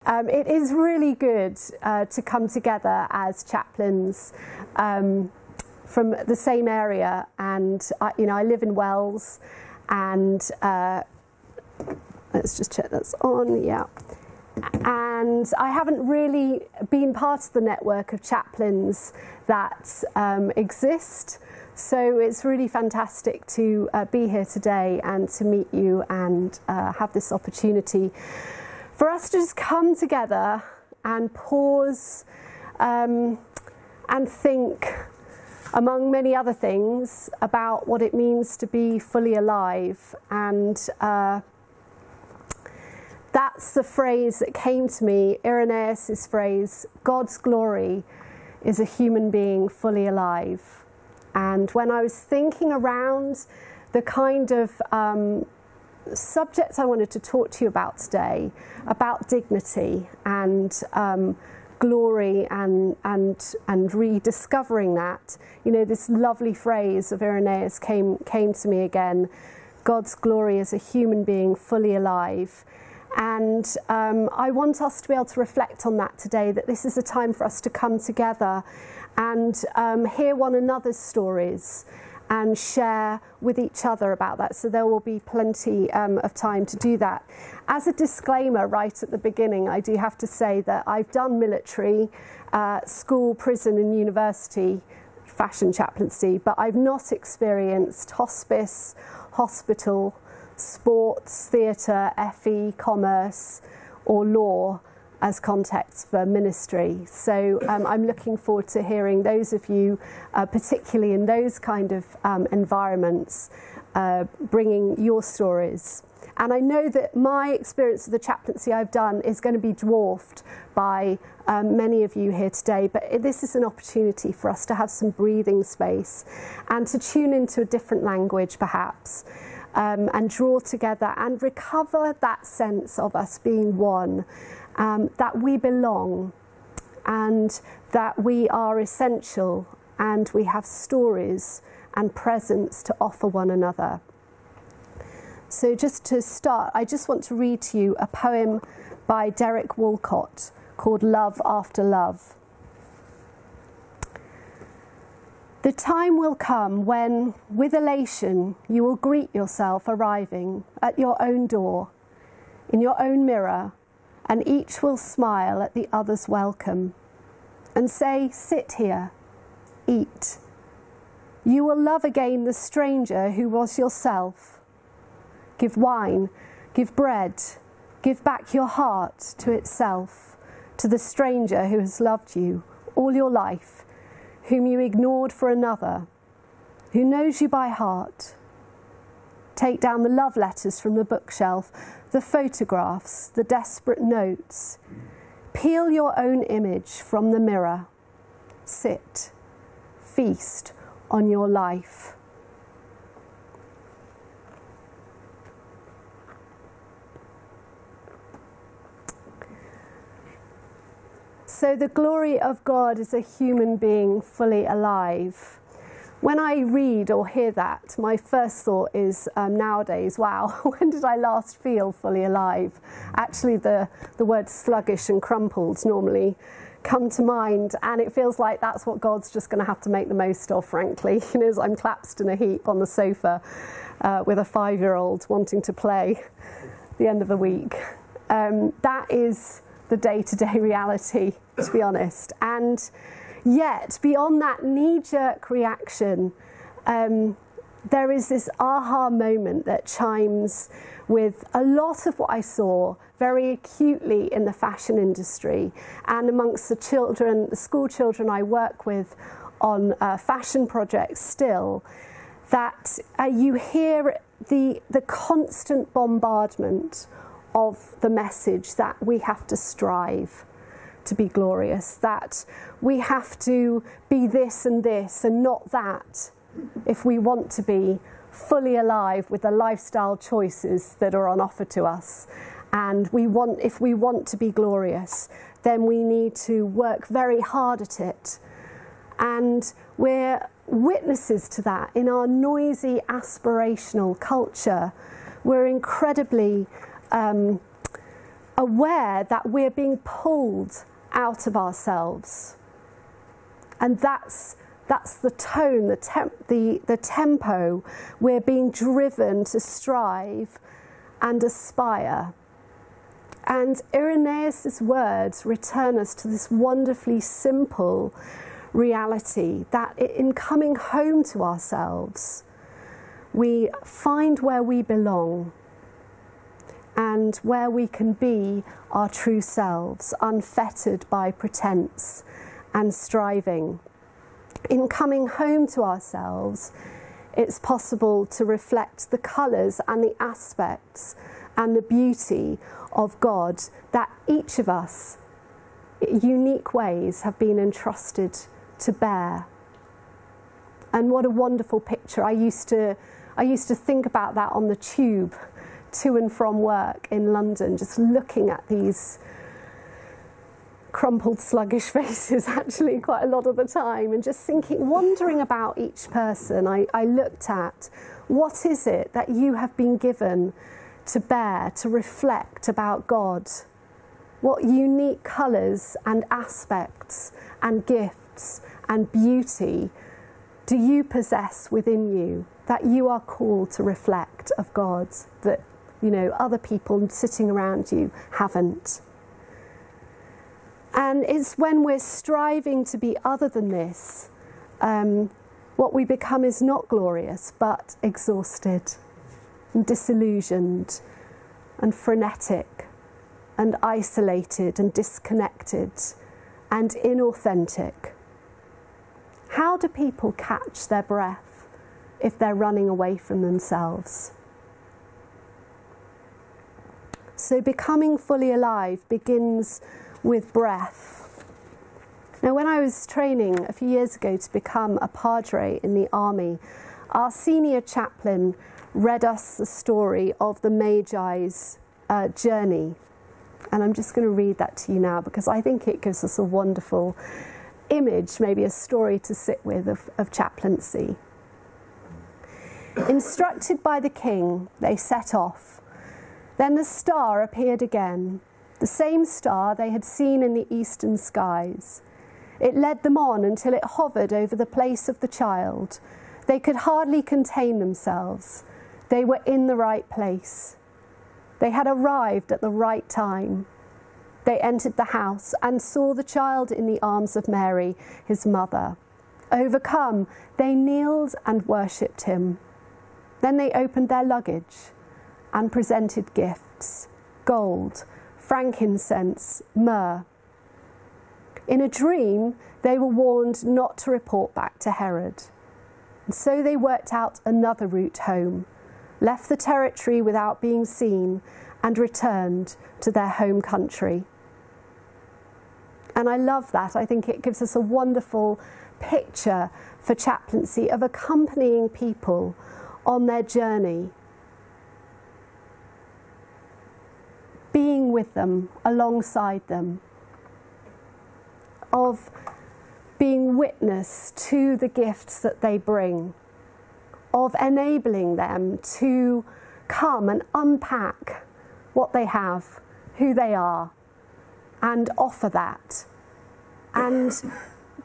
It is really good to come together as chaplains from the same area, and I live in Wells, and let's just check that's on, yeah. And I haven't really been part of the network of chaplains that exist, so it's really fantastic to be here today and to meet you and have this opportunity for us to just come together and pause and think, among many other things, about what it means to be fully alive. And that's the phrase that came to me, Irenaeus' phrase, God's glory is a human being fully alive. And when I was thinking around the kind of subjects I wanted to talk to you about today, about dignity and glory and rediscovering that, this lovely phrase of Irenaeus came to me again, God's glory is a human being fully alive. And I want us to be able to reflect on that today, that this is a time for us to come together and hear one another's stories and share with each other about that. So there will be plenty of time to do that. As a disclaimer right at the beginning, I do have to say that I've done military, school, prison and university fashion chaplaincy, but I've not experienced hospice, hospital, sports, theatre, FE, commerce or law as contexts for ministry. So I'm looking forward to hearing those of you, particularly in those kind of environments, bringing your stories. And I know that my experience of the chaplaincy I've done is going to be dwarfed by many of you here today, but this is an opportunity for us to have some breathing space and to tune into a different language perhaps, and draw together and recover that sense of us being one. That we belong and that we are essential and we have stories and presence to offer one another. So just to start, I just want to read to you a poem by Derek Walcott called Love After Love. The time will come when, with elation, you will greet yourself arriving at your own door, in your own mirror, and each will smile at the other's welcome and say, sit here, eat. You will love again the stranger who was yourself. Give wine, give bread, give back your heart to itself, to the stranger who has loved you all your life, whom you ignored for another, who knows you by heart. Take down the love letters from the bookshelf, the photographs, the desperate notes. Peel your own image from the mirror. Sit, feast on your life. So the glory of God is a human being fully alive. When I read or hear that, my first thought is nowadays, wow, when did I last feel fully alive? Actually, the words sluggish and crumpled normally come to mind, and it feels like that's what God's just going to have to make the most of, frankly. As I'm collapsed in a heap on the sofa with a 5-year-old wanting to play at the end of the week. That is the day-to-day reality, to be honest. And yet, beyond that knee-jerk reaction, there is this aha moment that chimes with a lot of what I saw very acutely in the fashion industry and amongst the school children I work with on fashion projects still, that you hear the constant bombardment of the message that we have to strive to be glorious, that we have to be this and not that if we want to be fully alive with the lifestyle choices that are on offer to us. And if we want to be glorious, then we need to work very hard at it. And we're witnesses to that in our noisy, aspirational culture. We're incredibly aware that we're being pulled out of ourselves. And that's the tone, the tempo. We're being driven to strive and aspire. And Irenaeus' words return us to this wonderfully simple reality that in coming home to ourselves, we find where we belong and where we can be our true selves, unfettered by pretense and striving. In coming home to ourselves, it's possible to reflect the colours and the aspects and the beauty of God that each of us, in unique ways, have been entrusted to bear. And what a wonderful picture. I used to think about that on the tube to and from work in London, just looking at these crumpled, sluggish faces actually quite a lot of the time, and just thinking, wondering about each person I looked at. What is it that you have been given to bear, to reflect about God? What unique colours and aspects and gifts and beauty do you possess within you that you are called to reflect of God, that, you know, other people sitting around you haven't? And it's when we're striving to be other than this, what we become is not glorious, but exhausted and disillusioned and frenetic and isolated and disconnected and inauthentic. How do people catch their breath if they're running away from themselves? So becoming fully alive begins with breath. Now, when I was training a few years ago to become a padre in the army, our senior chaplain read us the story of the Magi's journey. And I'm just going to read that to you now because I think it gives us a wonderful image, maybe a story to sit with of chaplaincy. Instructed by the king, they set off. Then the star appeared again, the same star they had seen in the eastern skies. It led them on until it hovered over the place of the child. They could hardly contain themselves. They were in the right place. They had arrived at the right time. They entered the house and saw the child in the arms of Mary, his mother. Overcome, they kneeled and worshipped him. Then they opened their luggage and presented gifts: gold, frankincense, myrrh. In a dream, they were warned not to report back to Herod. And so they worked out another route home, left the territory without being seen, and returned to their home country. And I love that. I think it gives us a wonderful picture for chaplaincy of accompanying people on their journey, being with them, alongside them, of being witness to the gifts that they bring, of enabling them to come and unpack what they have, who they are, and offer that. And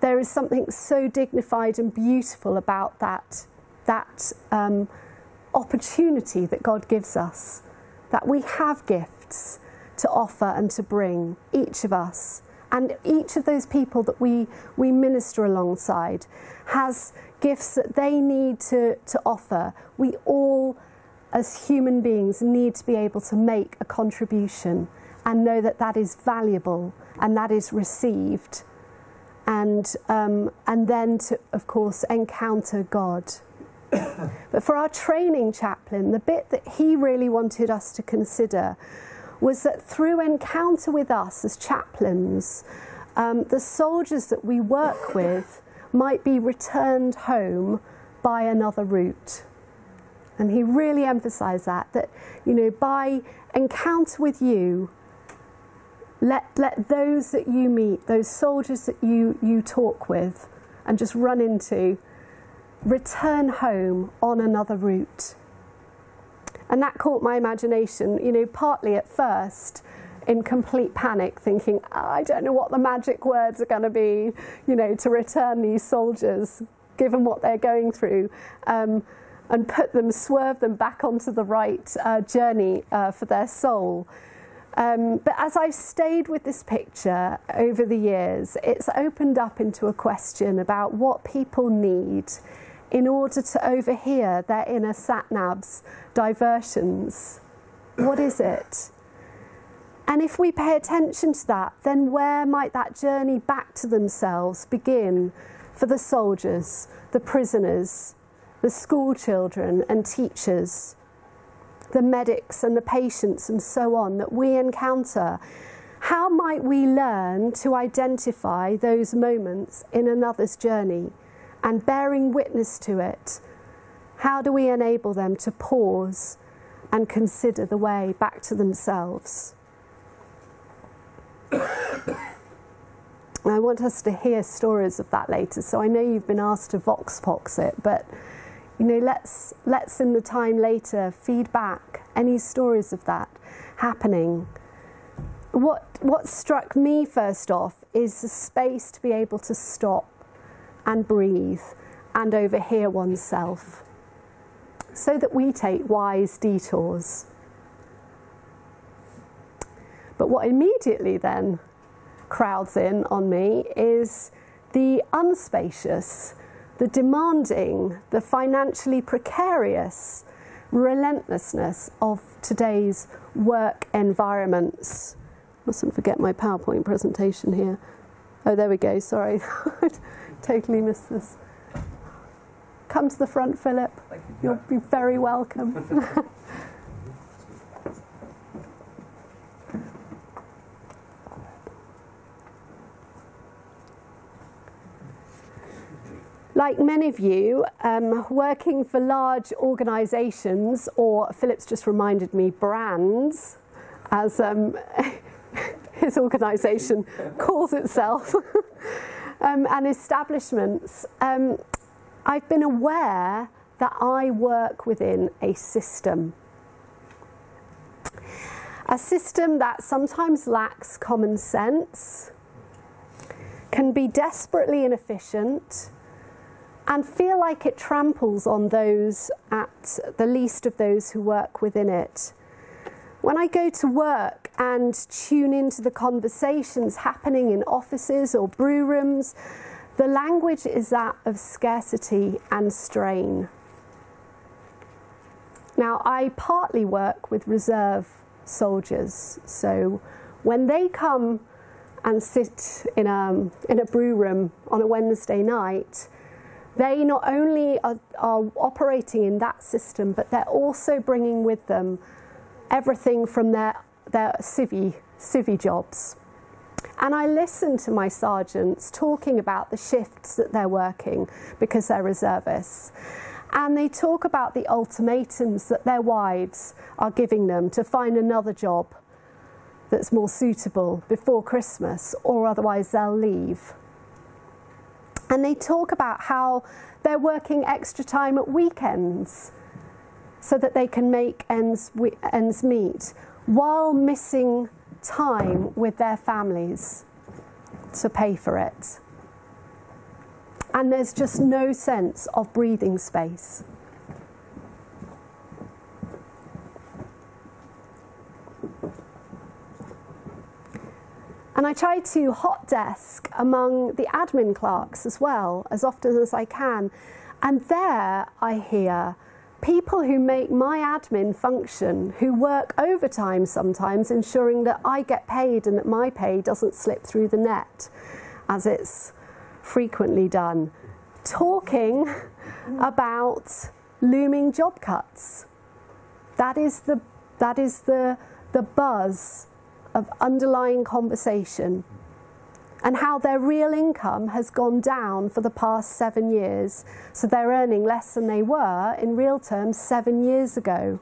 there is something so dignified and beautiful about that opportunity that God gives us, that we have gifts to offer and to bring, each of us. And each of those people that we minister alongside has gifts that they need to offer. We all, as human beings, need to be able to make a contribution and know that that is valuable and that is received. And then to, of course, encounter God. But for our training chaplain, the bit that he really wanted us to consider was that through encounter with us as chaplains, the soldiers that we work with might be returned home by another route. And he really emphasised that, you know, by encounter with you, let those that you meet, those soldiers that you talk with and just run into, return home on another route. And that caught my imagination, you know, partly at first, in complete panic, thinking, I don't know what the magic words are going to be, you know, to return these soldiers, given what they're going through, and swerve them back onto the right journey for their soul. But as I've stayed with this picture over the years, it's opened up into a question about what people need in order to overhear their inner sat-nav's diversions. What is it? And if we pay attention to that, then where might that journey back to themselves begin for the soldiers, the prisoners, the school children and teachers, the medics and the patients and so on that we encounter? How might we learn to identify those moments in another's journey and bearing witness to it? How do we enable them to pause and consider the way back to themselves? I want us to hear stories of that later, so I know you've been asked to vox pox it, but you know, let's in the time later feed back any stories of that happening. What struck me first off is the space to be able to stop and breathe and overhear oneself, so that we take wise detours. But what immediately then crowds in on me is the unspacious, the demanding, the financially precarious relentlessness of today's work environments. Mustn't forget my PowerPoint presentation here. Oh, there we go, sorry. Totally missed this. Come to the front, Philip. Thank you. You'll be very welcome. Like many of you, working for large organisations, or Philip's just reminded me, brands, as his organisation calls itself, and establishments, I've been aware that I work within a system. A system that sometimes lacks common sense, can be desperately inefficient, and feel like it tramples on those at the least of those who work within it. When I go to work and tune into the conversations happening in offices or brew rooms, the language is that of scarcity and strain. Now, I partly work with reserve soldiers, so when they come and sit in a brew room on a Wednesday night, they not only are operating in that system, but they're also bringing with them everything from their civvy jobs. And I listen to my sergeants talking about the shifts that they're working because they're reservists. And they talk about the ultimatums that their wives are giving them to find another job that's more suitable before Christmas, or otherwise they'll leave. And they talk about how they're working extra time at weekends so that they can make ends meet, while missing time with their families to pay for it. And there's just no sense of breathing space. And I try to hot desk among the admin clerks as well, as often as I can. And there I hear people who make my admin function, who work overtime sometimes, ensuring that I get paid and that my pay doesn't slip through the net, as it's frequently done, talking about looming job cuts. That is the buzz of underlying conversation, and how their real income has gone down for the past 7 years, so they're earning less than they were in real terms 7 years ago.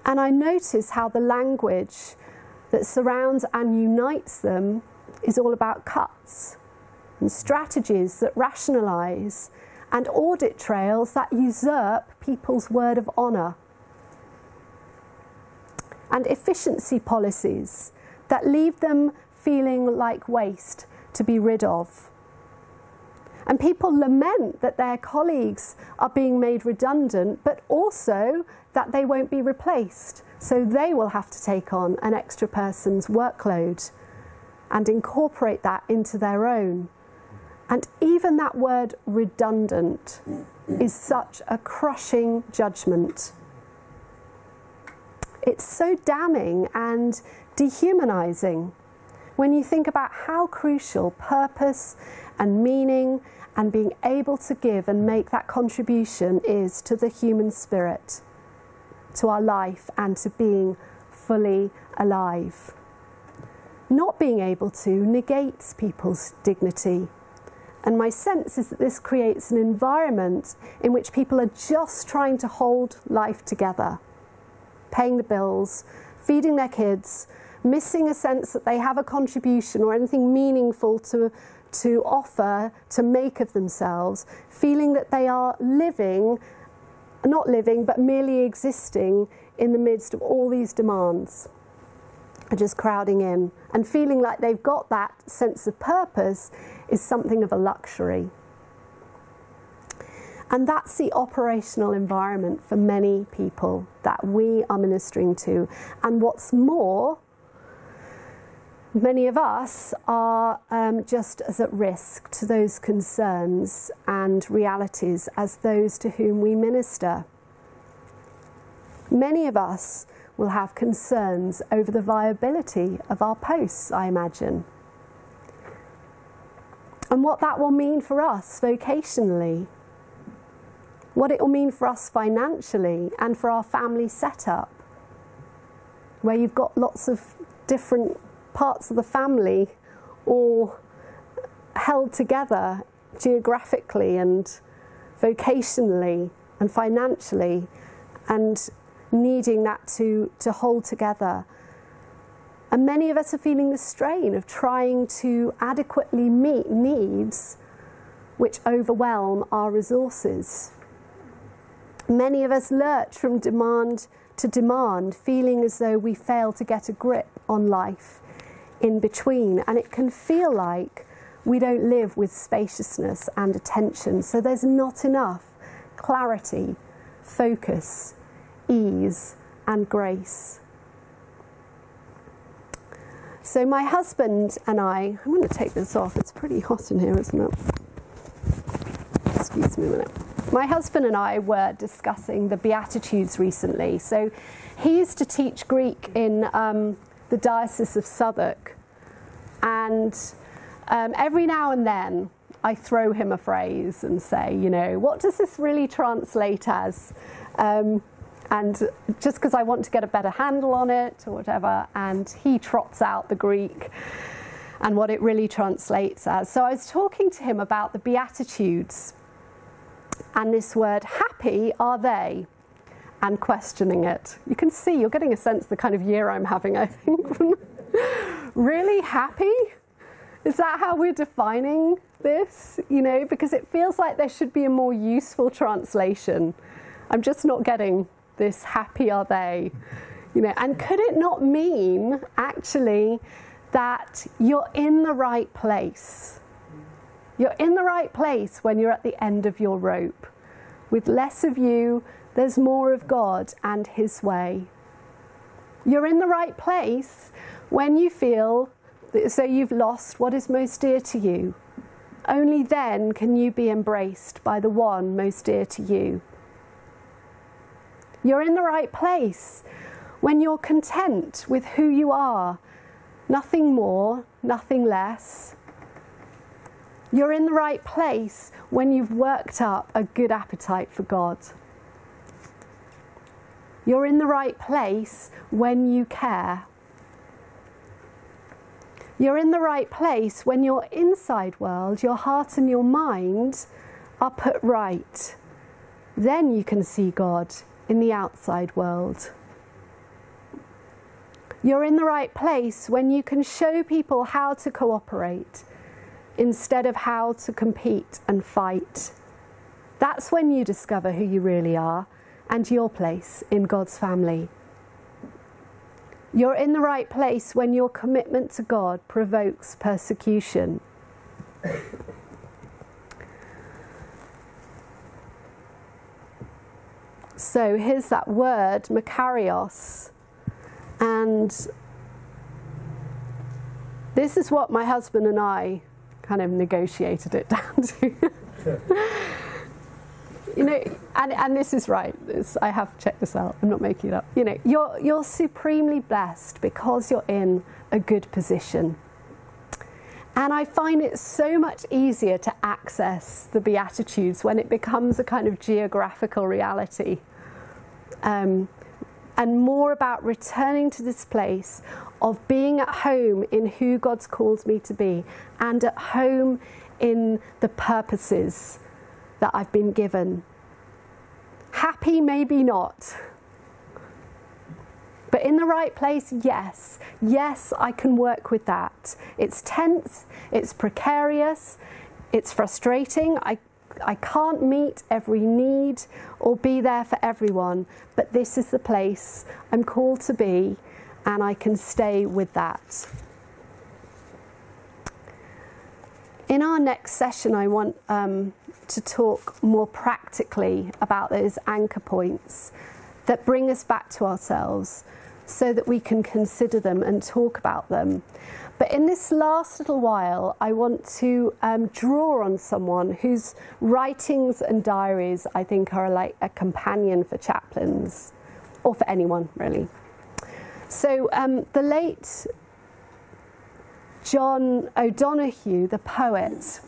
And I notice how the language that surrounds and unites them is all about cuts and strategies that rationalise and audit trails that usurp people's word of honour. and efficiency policies that leave them feeling like waste to be rid of. And people lament that their colleagues are being made redundant, but also that they won't be replaced. So they will have to take on an extra person's workload and incorporate that into their own. And even that word redundant is such a crushing judgment. It's so damning and dehumanizing when you think about how crucial purpose and meaning and being able to give and make that contribution is to the human spirit, to our life, and to being fully alive. Not being able to negates people's dignity. And my sense is that this creates an environment in which people are just trying to hold life together, paying the bills, feeding their kids, missing a sense that they have a contribution or anything meaningful to offer, to make of themselves, feeling that they are not living, but merely existing in the midst of all these demands, and just crowding in, and feeling like they've got that sense of purpose is something of a luxury. And that's the operational environment for many people that we are ministering to. And what's more, many of us are just as at risk to those concerns and realities as those to whom we minister. Many of us will have concerns over the viability of our posts, I imagine, and what that will mean for us vocationally, what it will mean for us financially and for our family setup, where you've got lots of different parts of the family all held together geographically and vocationally and financially, and needing that to hold together. And many of us are feeling the strain of trying to adequately meet needs which overwhelm our resources. Many of us lurch from demand to demand, feeling as though we fail to get a grip on life in between, and it can feel like we don't live with spaciousness and attention, so there's not enough clarity, focus, ease and grace. So my husband and I'm going to take this off, it's pretty hot in here, isn't it? Excuse me a minute. My husband and I were discussing the Beatitudes recently. So he used to teach Greek in the Diocese of Southwark, and every now and then I throw him a phrase and say, you know, what does this really translate as? And just because I want to get a better handle on it or whatever, and he trots out the Greek and what it really translates as. So I was talking to him about the Beatitudes and this word, happy are they, and questioning it. You can see, you're getting a sense of the kind of year I'm having, I think. Really happy? Is that how we're defining this? You know, because it feels like there should be a more useful translation. I'm just not getting this happy are they, you know. And could it not mean actually that you're in the right place? You're in the right place when you're at the end of your rope. With less of you, there's more of God and His way. You're in the right place when you feel as though you've lost what is most dear to you. Only then can you be embraced by the one most dear to you. You're in the right place when you're content with who you are, nothing more, nothing less. You're in the right place when you've worked up a good appetite for God. You're in the right place when you care. You're in the right place when your inside world, your heart and your mind are put right. Then you can see God in the outside world. You're in the right place when you can show people how to cooperate instead of how to compete and fight. That's when you discover who you really are and your place in God's family. You're in the right place when your commitment to God provokes persecution. So here's that word, makarios, and this is what my husband and I kind of negotiated it down to. You know, and this is right. I have checked this out. I'm not making it up. You know, you're supremely blessed because you're in a good position. And I find it so much easier to access the Beatitudes when it becomes a kind of geographical reality. And more about returning to this place of being at home in who God's called me to be, and at home in the purposes that I've been given. Happy, maybe not. But in the right place, yes. Yes, I can work with that. It's tense, it's precarious, it's frustrating. I can't meet every need or be there for everyone, but this is the place I'm called to be, and I can stay with that. In our next session, I want to talk more practically about those anchor points that bring us back to ourselves so that we can consider them and talk about them. But in this last little while, I want to draw on someone whose writings and diaries I think are like a companion for chaplains, or for anyone really. So the late John O'Donoghue, the poet,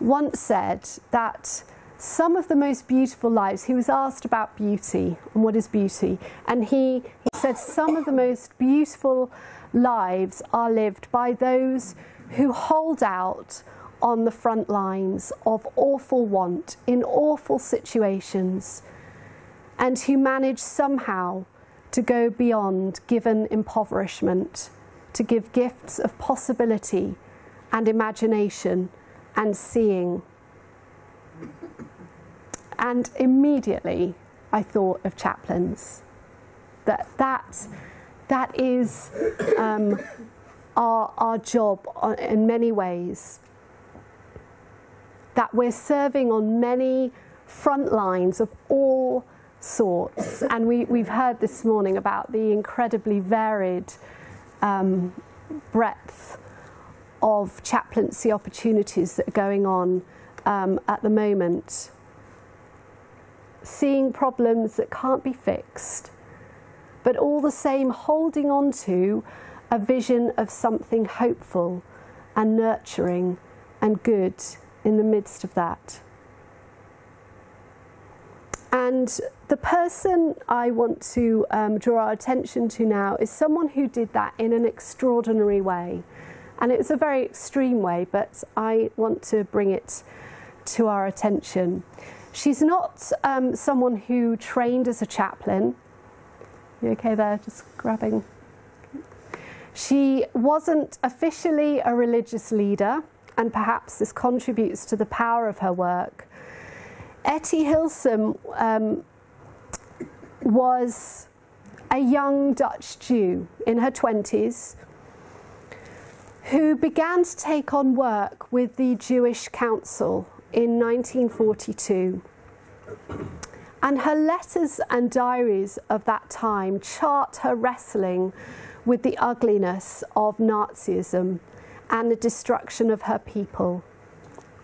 once said that some of the most beautiful lives, he was asked about beauty and what is beauty, and he said some of the most beautiful lives are lived by those who hold out on the front lines of awful want in awful situations, and who manage somehow to go beyond given impoverishment, to give gifts of possibility and imagination and seeing. And immediately I thought of chaplains, that is our job in many ways, that we're serving on many front lines of all sorts. And we've heard this morning about the incredibly varied breadth of chaplaincy opportunities that are going on at the moment. Seeing problems that can't be fixed, but all the same holding on to a vision of something hopeful and nurturing and good in the midst of that. And the person I want to draw our attention to now is someone who did that in an extraordinary way. And it was a very extreme way, but I want to bring it to our attention. She's not someone who trained as a chaplain. You okay there? Just grabbing. She wasn't officially a religious leader, and perhaps this contributes to the power of her work. Etty Hilsum was a young Dutch Jew in her 20s who began to take on work with the Jewish Council in 1942. And her letters and diaries of that time chart her wrestling with the ugliness of Nazism and the destruction of her people.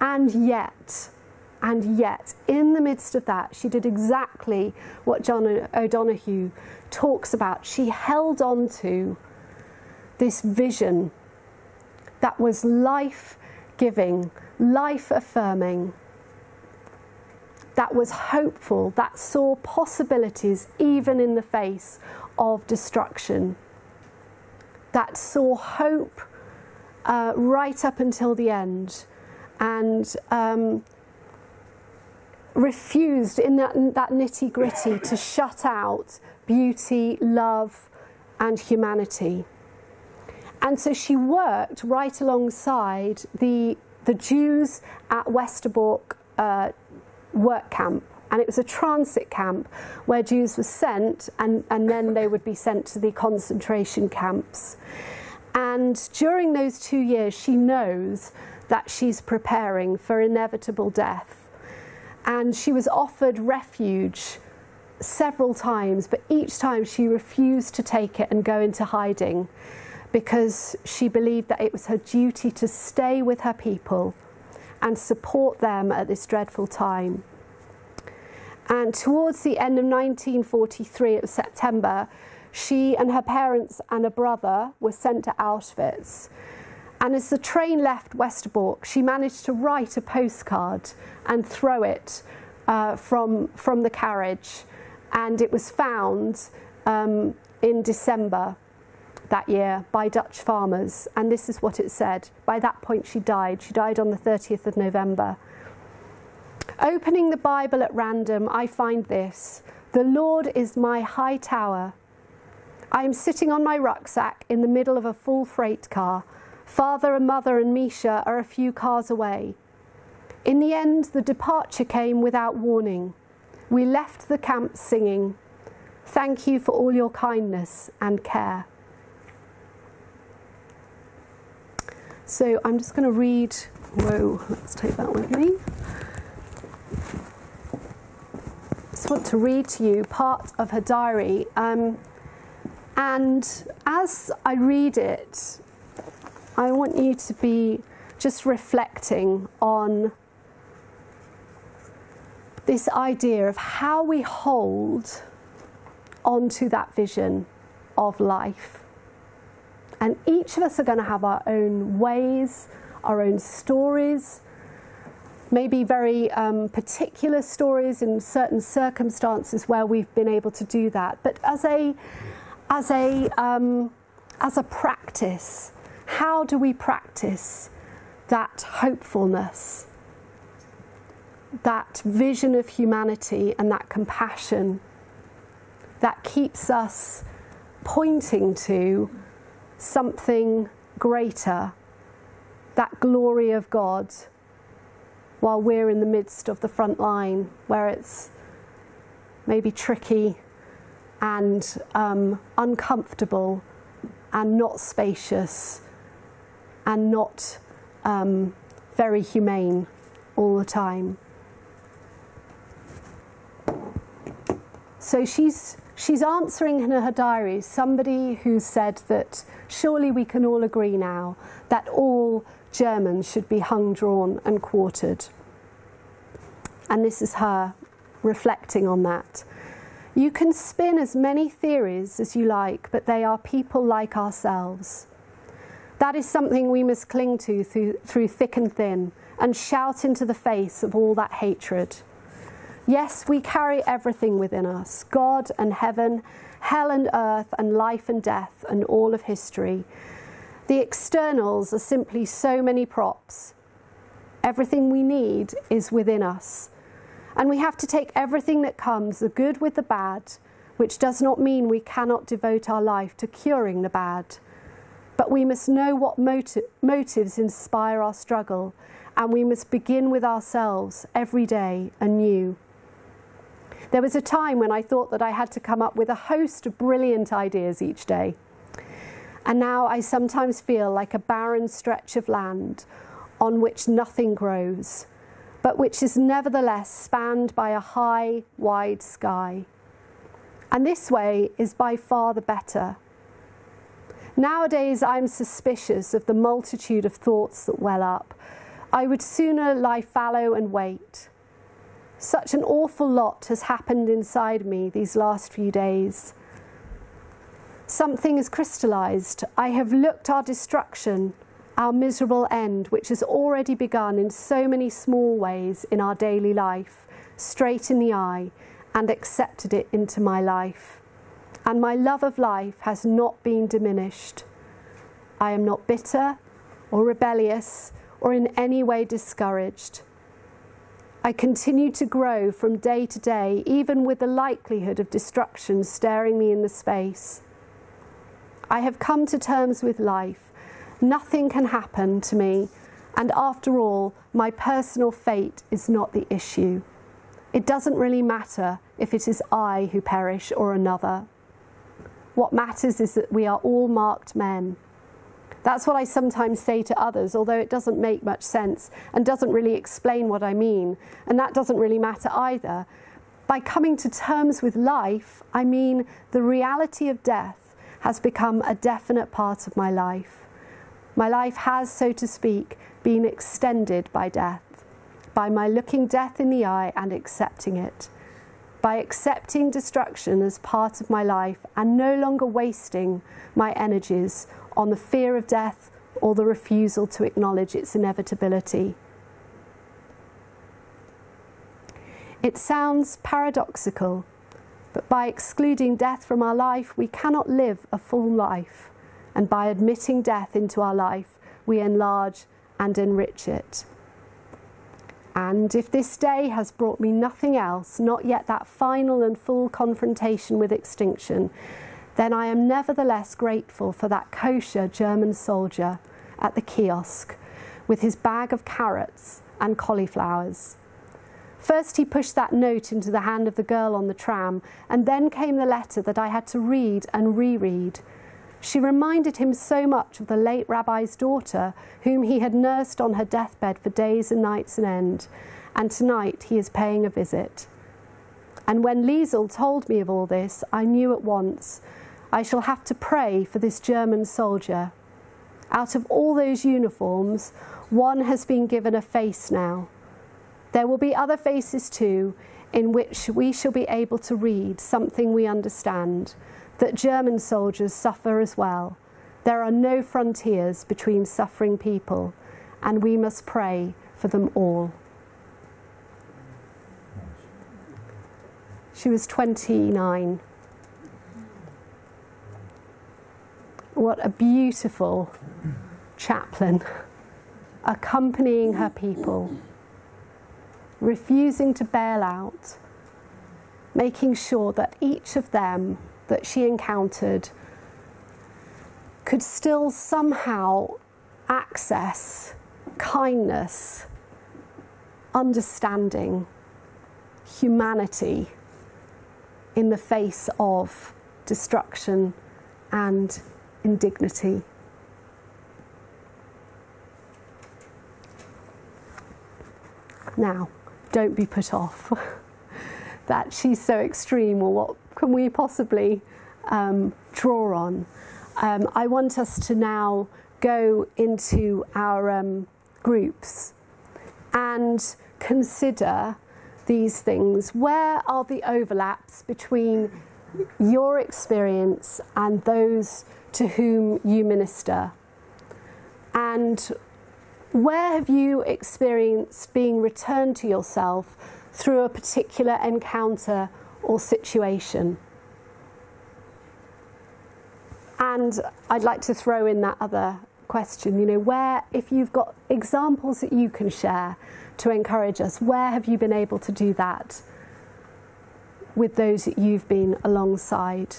And yet, in the midst of that, she did exactly what John O'Donoghue talks about. She held on to this vision that was life-giving, life-affirming, that was hopeful, that saw possibilities even in the face of destruction, that saw hope right up until the end, and refused in that nitty-gritty to shut out beauty, love, and humanity. And so she worked right alongside the Jews at Westerbork work camp And it was a transit camp where Jews were sent, and then they would be sent to the concentration camps. And during those 2 years, she knows that she's preparing for inevitable death. And she was offered refuge several times, but each time she refused to take it and go into hiding, because she believed that it was her duty to stay with her people and support them at this dreadful time. And towards the end of 1943, it was September, she and her parents and a brother were sent to Auschwitz. And as the train left Westerbork, she managed to write a postcard and throw it from the carriage. And it was found in December that year by Dutch farmers. And this is what it said. By that point, she died. She died on the 30th of November. Opening the Bible at random, I find this: "The Lord is my high tower. I am sitting on my rucksack in the middle of a full freight car. Father and mother and Misha are a few cars away. In the end, the departure came without warning. We left the camp singing, 'Thank you for all your kindness and care.'" So I'm just going to read, let's take that with me. I just want to read to you part of her diary. And as I read it, I want you to be just reflecting on this idea of how we hold onto that vision of life. And each of us are going to have our own ways, our own stories, maybe very particular stories in certain circumstances where we've been able to do that. But as a practice, how do we practice that hopefulness, that vision of humanity and that compassion that keeps us pointing to something greater, that glory of God, while we're in the midst of the front line where it's maybe tricky and uncomfortable and not spacious and not very humane all the time. So she's answering in her diary somebody who said that surely we can all agree now that all Germans should be hung, drawn and quartered. And this is her reflecting on that. "You can spin as many theories as you like, but they are people like ourselves. That is something we must cling to through thick and thin and shout into the face of all that hatred. Yes, we carry everything within us, God and heaven, hell and earth and life and death and all of history. The externals are simply so many props. Everything we need is within us. And we have to take everything that comes, the good with the bad, which does not mean we cannot devote our life to curing the bad. But we must know what motives inspire our struggle, and we must begin with ourselves every day anew. There was a time when I thought that I had to come up with a host of brilliant ideas each day. And now I sometimes feel like a barren stretch of land on which nothing grows, but which is nevertheless spanned by a high, wide sky. And this way is by far the better. Nowadays I'm suspicious of the multitude of thoughts that well up. I would sooner lie fallow and wait. Such an awful lot has happened inside me these last few days. Something is crystallized. I have looked our destruction, our miserable end, which has already begun in so many small ways in our daily life, straight in the eye, and accepted it into my life. And my love of life has not been diminished. I am not bitter or rebellious or in any way discouraged. I continue to grow from day to day, even with the likelihood of destruction staring me in the space. I have come to terms with life. Nothing can happen to me, and after all, my personal fate is not the issue. It doesn't really matter if it is I who perish or another. What matters is that we are all marked men. That's what I sometimes say to others, although it doesn't make much sense and doesn't really explain what I mean, and that doesn't really matter either. By coming to terms with life, I mean the reality of death has become a definite part of my life. My life has, so to speak, been extended by death, by my looking death in the eye and accepting it, by accepting destruction as part of my life and no longer wasting my energies on the fear of death or the refusal to acknowledge its inevitability. It sounds paradoxical, but by excluding death from our life, we cannot live a full life, and by admitting death into our life, we enlarge and enrich it. And if this day has brought me nothing else, not yet that final and full confrontation with extinction, then I am nevertheless grateful for that kosher German soldier at the kiosk with his bag of carrots and cauliflowers. First he pushed that note into the hand of the girl on the tram, and then came the letter that I had to read and reread. She reminded him so much of the late rabbi's daughter, whom he had nursed on her deathbed for days and nights on end, and tonight he is paying a visit. And when Liesel told me of all this, I knew at once, I shall have to pray for this German soldier. Out of all those uniforms, one has been given a face now. There will be other faces too, in which we shall be able to read something we understand, that German soldiers suffer as well. There are no frontiers between suffering people, and we must pray for them all. She was 29. What a beautiful chaplain, accompanying her people, refusing to bail out, making sure that each of them that she encountered could still somehow access kindness, understanding, humanity in the face of destruction and indignity. Now, don't be put off that she's so extreme, or what can we possibly draw on. I want us to now go into our groups and consider these things. Where are the overlaps between your experience and those to whom you minister? And where have you experienced being returned to yourself through a particular encounter or situation? And I'd like to throw in that other question, where, if you've got examples that you can share to encourage us, where have you been able to do that with those that you've been alongside?